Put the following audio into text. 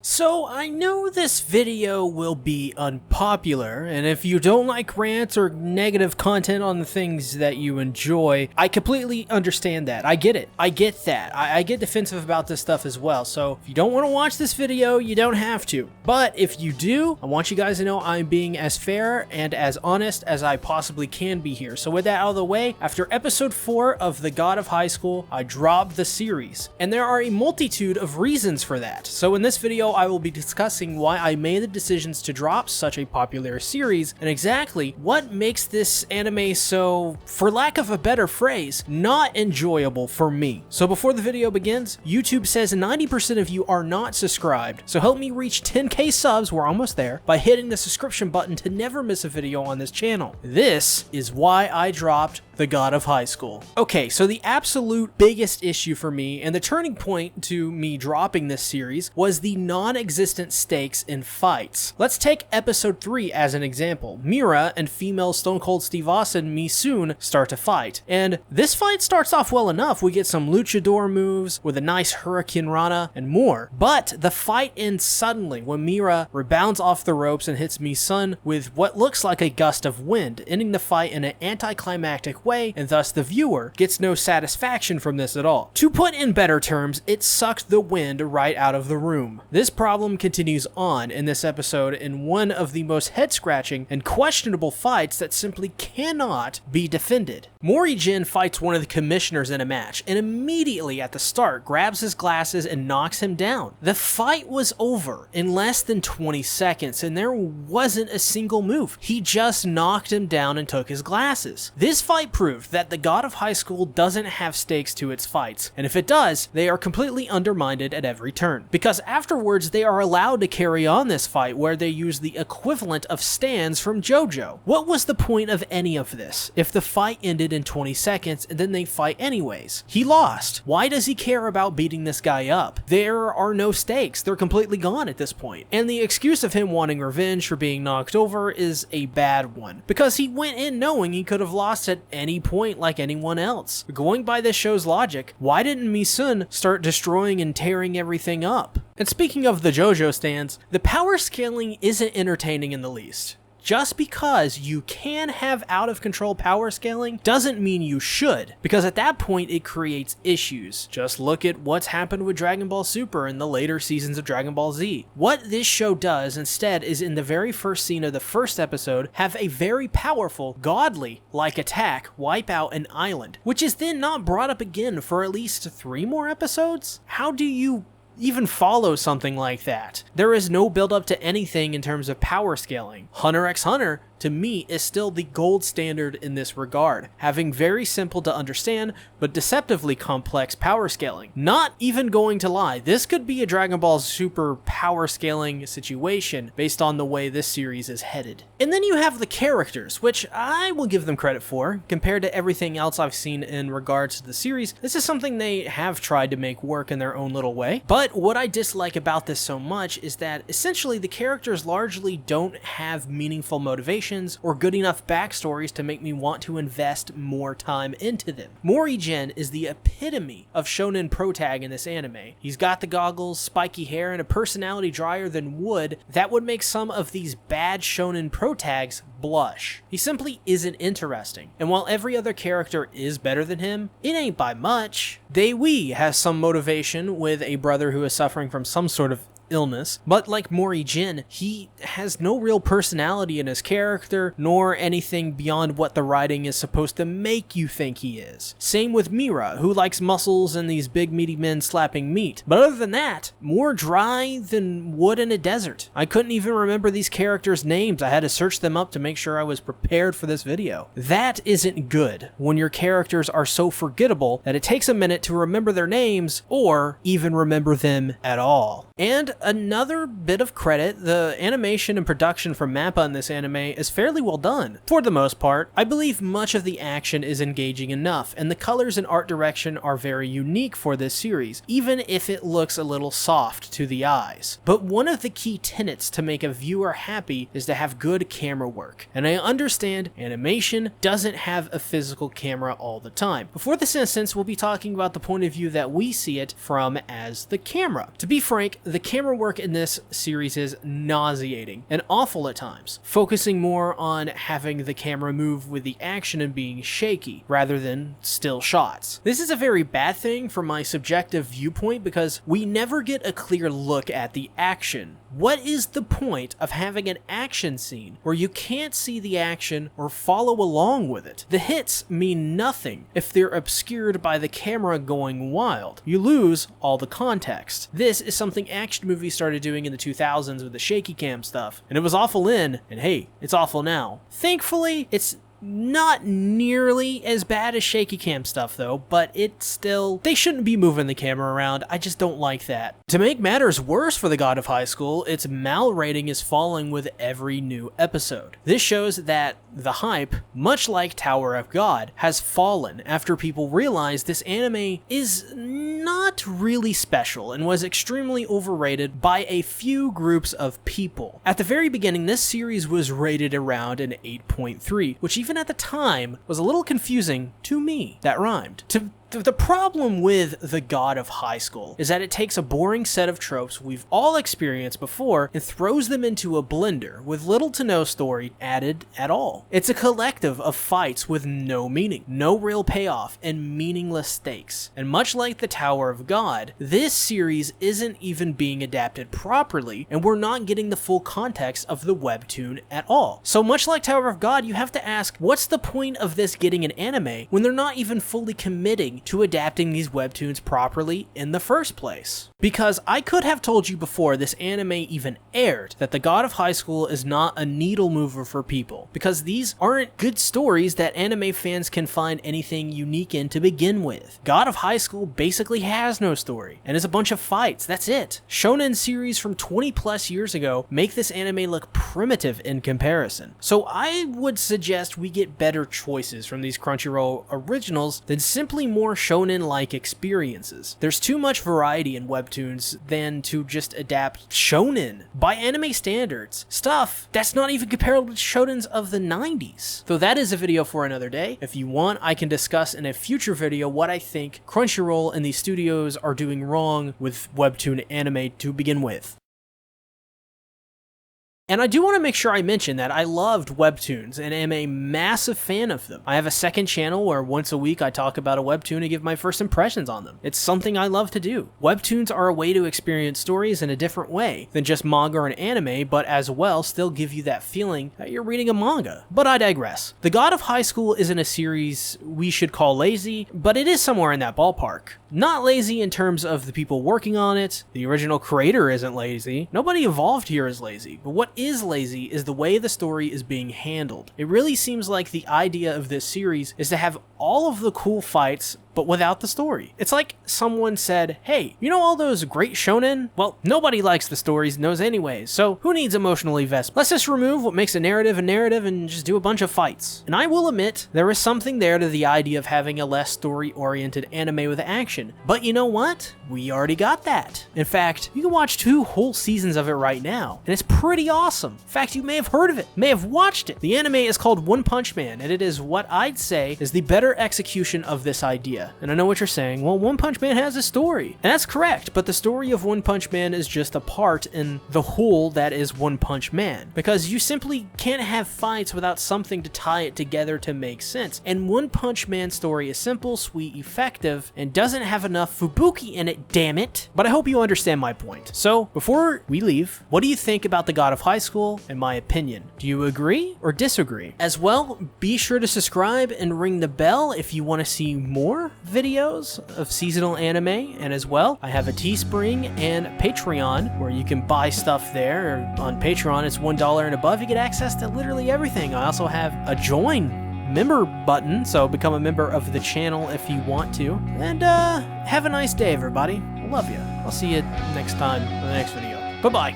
So I know this video will be unpopular, and if you don't like rants or negative content on the things that you enjoy, I completely understand that. I get it. I get that. I get defensive about this stuff as well, so if you don't want to watch this video, you don't have to. But if you do, I want you guys to know I'm being as fair and as honest as I possibly can be here. So with that out of the way, after episode 4 of The God of High School, I dropped the series, and there are a multitude of reasons for that. So in this video, I will be discussing why I made the decisions to drop such a popular series and exactly what makes this anime so, for lack of a better phrase, not enjoyable for me. So before the video begins, YouTube says 90% of you are not subscribed, so help me reach 10k subs, we're almost there, by hitting the subscription button to never miss a video on this channel. This is why I dropped The God of High School. Okay, so the absolute biggest issue for me and the turning point to me dropping this series was the non-existent stakes in fights. Let's take episode 3 as an example. Mira and female Stone Cold Steve Austin Mi-soon start to fight, and this fight starts off well enough. We get some luchador moves with a nice Hurricane Rana and more, but the fight ends suddenly when Mira rebounds off the ropes and hits Mi-sun with what looks like a gust of wind, ending the fight in an anticlimactic way, and thus the viewer gets no satisfaction from this at all. To put in better terms, it sucked the wind right out of the room. This problem continues on in this episode in one of the most head-scratching and questionable fights that simply cannot be defended. Mori-jin fights one of the commissioners in a match, and immediately at the start grabs his glasses and knocks him down. The fight was over in less than 20 seconds, and there wasn't a single move. He just knocked him down and took his glasses. This fight proved that The God of High School doesn't have stakes to its fights, and if it does, they are completely undermined at every turn. Because afterwards, they are allowed to carry on this fight where they use the equivalent of stands from JoJo. What was the point of any of this if the fight ended in 20 seconds and then they fight anyways? He lost. Why does he care about beating this guy up? There are no stakes. They're completely gone at this point. And the excuse of him wanting revenge for being knocked over is a bad one, because he went in knowing he could have lost at any point like anyone else. Going by this show's logic, why didn't Mi-sun start destroying and tearing everything up? And speaking of the JoJo stands, the power scaling isn't entertaining in the least. Just because you can have out-of-control power scaling doesn't mean you should, because at that point it creates issues. Just look at what's happened with Dragon Ball Super in the later seasons of Dragon Ball Z. What this show does instead is, in the very first scene of the first episode, have a very powerful, godly-like attack wipe out an island, which is then not brought up again for at least 3 more episodes? How do you even follow something like that? There is no build up to anything in terms of power scaling. Hunter x Hunter, to me, is still the gold standard in this regard, having very simple to understand but deceptively complex power scaling. Not even going to lie, this could be a Dragon Ball Super power scaling situation based on the way this series is headed. And then you have the characters, which I will give them credit for. Compared to everything else I've seen in regards to the series, this is something they have tried to make work in their own little way. But what I dislike about this so much is that essentially the characters largely don't have meaningful motivation or good enough backstories to make me want to invest more time into them. Mori-jin is the epitome of shonen protag in this anime. He's got the goggles, spiky hair, and a personality drier than wood that would make some of these bad shonen protags blush. He simply isn't interesting, and while every other character is better than him, it ain't by much. Daewee has some motivation with a brother who is suffering from some sort of illness, but like Mori-jin, he has no real personality in his character, nor anything beyond what the writing is supposed to make you think he is. Same with Mira, who likes muscles and these big meaty men slapping meat, but other than that, more dry than wood in a desert. I couldn't even remember these characters' names. I had to search them up to make sure I was prepared for this video. That isn't good when your characters are so forgettable that it takes a minute to remember their names or even remember them at all. And another bit of credit, the animation and production from MAPPA in this anime is fairly well done. For the most part, I believe much of the action is engaging enough, and the colors and art direction are very unique for this series, even if it looks a little soft to the eyes. But one of the key tenets to make a viewer happy is to have good camera work, and I understand animation doesn't have a physical camera all the time. Before this instance, we'll be talking about the point of view that we see it from as the camera. To be frank, the camera camera work in this series is nauseating and awful at times, focusing more on having the camera move with the action and being shaky, rather than still shots. This is a very bad thing from my subjective viewpoint because we never get a clear look at the action. What is the point of having an action scene where you can't see the action or follow along with it? The hits mean nothing if they're obscured by the camera going wild. You lose all the context. This is something action movies started doing in the 2000s with the shaky cam stuff, and it was awful then, and hey, it's awful now. Thankfully, it's not nearly as bad as shaky cam stuff though, but it's still, they shouldn't be moving the camera around. I just don't like that. To make matters worse for the God of High School, its mal rating is falling with every new episode. This shows that the hype, much like Tower of God, has fallen after people realized this anime is not really special and was extremely overrated by a few groups of people. At the very beginning, this series was rated around an 8.3, which even at the time was a little confusing to me. That rhymed. The problem with the God of High School is that it takes a boring set of tropes we've all experienced before and throws them into a blender with little to no story added at all. It's a collective of fights with no meaning, no real payoff, and meaningless stakes. And much like the Tower of God, this series isn't even being adapted properly, and we're not getting the full context of the webtoon at all. So much like Tower of God, you have to ask, what's the point of this getting an anime when they're not even fully committing to adapting these webtoons properly in the first place? Because I could have told you before this anime even aired that the God of High School is not a needle mover for people, because these aren't good stories that anime fans can find anything unique in to begin with. God of High School basically has no story and is a bunch of fights, that's it. Shonen series from 20 plus years ago make this anime look primitive in comparison. So I would suggest we get better choices from these Crunchyroll originals than simply more shonen-like experiences. There's too much variety in webtoons than to just adapt shonen, by anime standards, stuff that's not even comparable to shonens of the 90s. So that is a video for another day. If you want, I can discuss in a future video what I think Crunchyroll and these studios are doing wrong with webtoon anime to begin with. And I do want to make sure I mention that I loved webtoons and am a massive fan of them. I have a second channel where once a week I talk about a webtoon and give my first impressions on them. It's something I love to do. Webtoons are a way to experience stories in a different way than just manga or an anime, but as well still give you that feeling that you're reading a manga. But I digress. The God of High School isn't a series we should call lazy, but it is somewhere in that ballpark. Not lazy in terms of the people working on it. The original creator isn't lazy. Nobody involved here is lazy. But what is lazy is the way the story is being handled. It really seems like the idea of this series is to have all of the cool fights but without the story. It's like someone said, hey, you know all those great shonen? Well, nobody likes the stories knows anyways, so who needs emotional investment? Let's just remove what makes a narrative and just do a bunch of fights. And I will admit, there is something there to the idea of having a less story-oriented anime with action. But you know what? We already got that. In fact, you can watch 2 whole seasons of it right now, and it's pretty awesome. In fact, you may have heard of it, may have watched it. The anime is called One Punch Man, and it is what I'd say is the better execution of this idea. And I know what you're saying, well, One Punch Man has a story. And that's correct, but the story of One Punch Man is just a part in the whole that is One Punch Man. Because you simply can't have fights without something to tie it together to make sense. And One Punch Man's story is simple, sweet, effective, and doesn't have enough Fubuki in it, damn it. But I hope you understand my point. So, before we leave, what do you think about the God of High School and my opinion? Do you agree or disagree? As well, be sure to subscribe and ring the bell if you want to see more videos of seasonal anime, and as well, I have a Teespring and Patreon where you can buy stuff there. On Patreon, it's $1 and above. You get access to literally everything. I also have a join member button, so become a member of the channel if you want to. And have a nice day, everybody. I love you. I'll see you next time in the next video. Bye-bye.